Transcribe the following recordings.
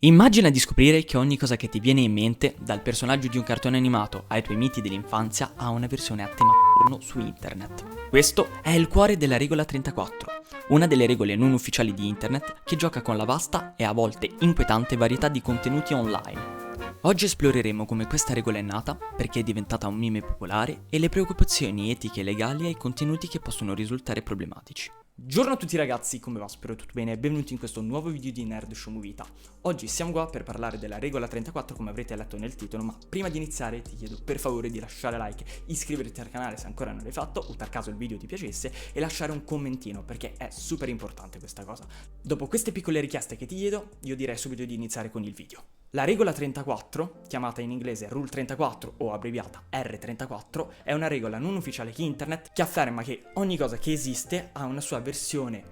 Immagina di scoprire che ogni cosa che ti viene in mente, dal personaggio di un cartone animato ai tuoi miti dell'infanzia, ha una versione a tema porno su internet. Questo è il cuore della regola 34, una delle regole non ufficiali di internet che gioca con la vasta e a volte inquietante varietà di contenuti online. Oggi esploreremo come questa regola è nata, perché è diventata un meme popolare e le preoccupazioni etiche e legali ai contenuti che possono risultare problematici. Buongiorno a tutti ragazzi, come va? Spero tutto bene e benvenuti in questo nuovo video di Nerd Show Movita. Oggi siamo qua per parlare della regola 34 come avrete letto nel titolo, ma prima di iniziare ti chiedo per favore di lasciare like, iscriverti al canale se ancora non l'hai fatto o per caso il video ti piacesse e lasciare un commentino perché è super importante questa cosa. Dopo queste piccole richieste che ti chiedo, io direi subito di iniziare con il video. La regola 34, chiamata in inglese Rule 34 o abbreviata R34, è una regola non ufficiale di internet che afferma che ogni cosa che esiste ha una sua versione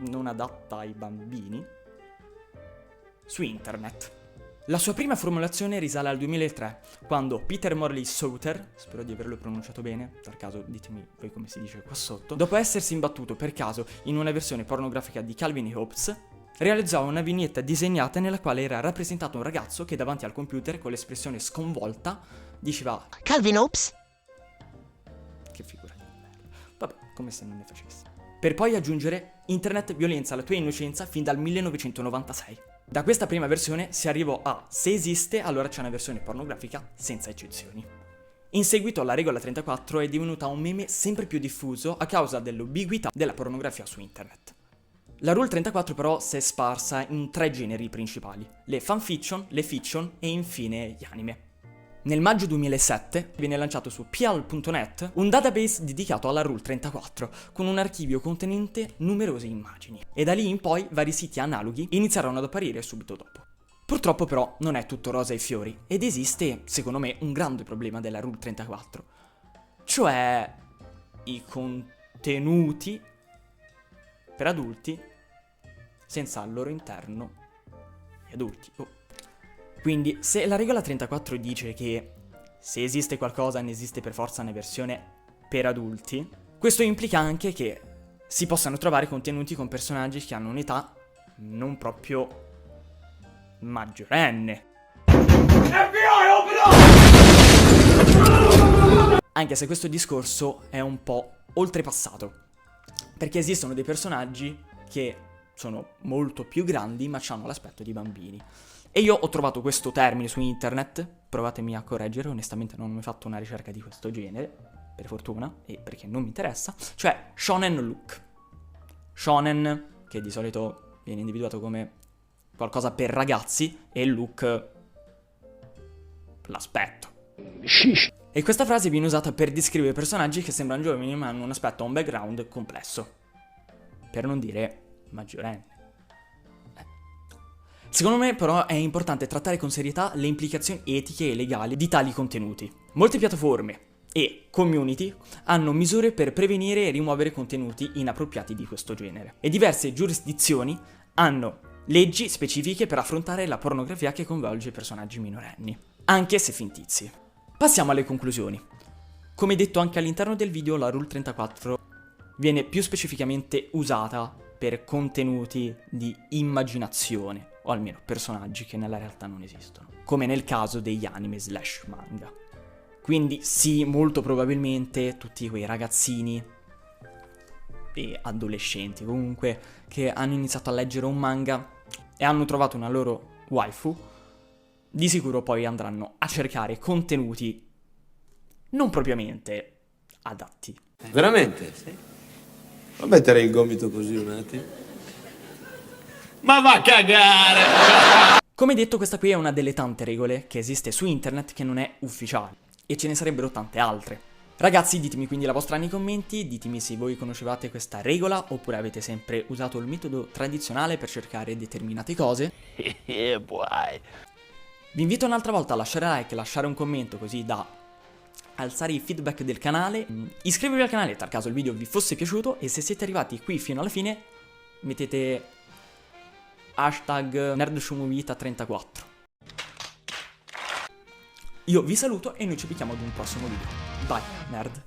non adatta ai bambini su internet. La sua prima formulazione risale al 2003, quando Peter Morley Souter, spero di averlo pronunciato bene, per caso ditemi voi come si dice qua sotto, dopo essersi imbattuto per caso in una versione pornografica di Calvin e Hobbes, realizzava una vignetta disegnata nella quale era rappresentato un ragazzo che davanti al computer con l'espressione sconvolta diceva Calvin Hobbes? Che figura di merda. Vabbè, come se non ne facessi. Per poi aggiungere internet violenza la tua innocenza fin dal 1996. Da questa prima versione si arrivò a se esiste allora c'è una versione pornografica senza eccezioni. In seguito la regola 34 è divenuta un meme sempre più diffuso a causa dell'ubiquità della pornografia su internet. La Rule 34 però si è sparsa in tre generi principali, le fanfiction, le fiction e infine gli anime. Nel maggio 2007 viene lanciato su pl.net un database dedicato alla Rule 34 con un archivio contenente numerose immagini e da lì in poi vari siti analoghi iniziarono ad apparire subito dopo. Purtroppo però non è tutto rosa e fiori ed esiste, secondo me, un grande problema della Rule 34, cioè i contenuti per adulti senza al loro interno gli adulti. Quindi se la regola 34 dice che se esiste qualcosa ne esiste per forza una versione per adulti, questo implica anche che si possano trovare contenuti con personaggi che hanno un'età non proprio maggiorenne. Anche se questo discorso è un po' oltrepassato, perché esistono dei personaggi che sono molto più grandi ma hanno l'aspetto di bambini. E io ho trovato questo termine su internet, provatemi a correggere, onestamente non ho mai fatto una ricerca di questo genere, per fortuna, e perché non mi interessa, cioè shonen look. Shonen, che di solito viene individuato come qualcosa per ragazzi, e look l'aspetto. E questa frase viene usata per descrivere personaggi che sembrano giovani ma hanno un aspetto, un background complesso. Per non dire maggiorenne. Secondo me però è importante trattare con serietà le implicazioni etiche e legali di tali contenuti. Molte piattaforme e community hanno misure per prevenire e rimuovere contenuti inappropriati di questo genere e diverse giurisdizioni hanno leggi specifiche per affrontare la pornografia che coinvolge personaggi minorenni, anche se fintizi. Passiamo alle conclusioni. Come detto anche all'interno del video, la Rule 34 viene più specificamente usata per contenuti di immaginazione, o almeno personaggi che nella realtà non esistono, come nel caso degli anime / manga. Quindi sì, molto probabilmente tutti quei ragazzini e adolescenti comunque che hanno iniziato a leggere un manga e hanno trovato una loro waifu, di sicuro poi andranno a cercare contenuti non propriamente adatti. Veramente? Sì. Fa mettere il gomito così un attimo. Ma va a cagare! Come detto, questa qui è una delle tante regole che esiste su internet che non è ufficiale, e ce ne sarebbero tante altre. Ragazzi, ditemi quindi la vostra nei commenti, ditemi se voi conoscevate questa regola oppure avete sempre usato il metodo tradizionale per cercare determinate cose. Vi invito un'altra volta a lasciare like, lasciare un commento così da alzare i feedback del canale, iscrivervi al canale nel caso il video vi fosse piaciuto e se siete arrivati qui fino alla fine mettete hashtag NerdShowMovita34. Io vi saluto e noi ci becchiamo ad un prossimo video. Bye, nerd!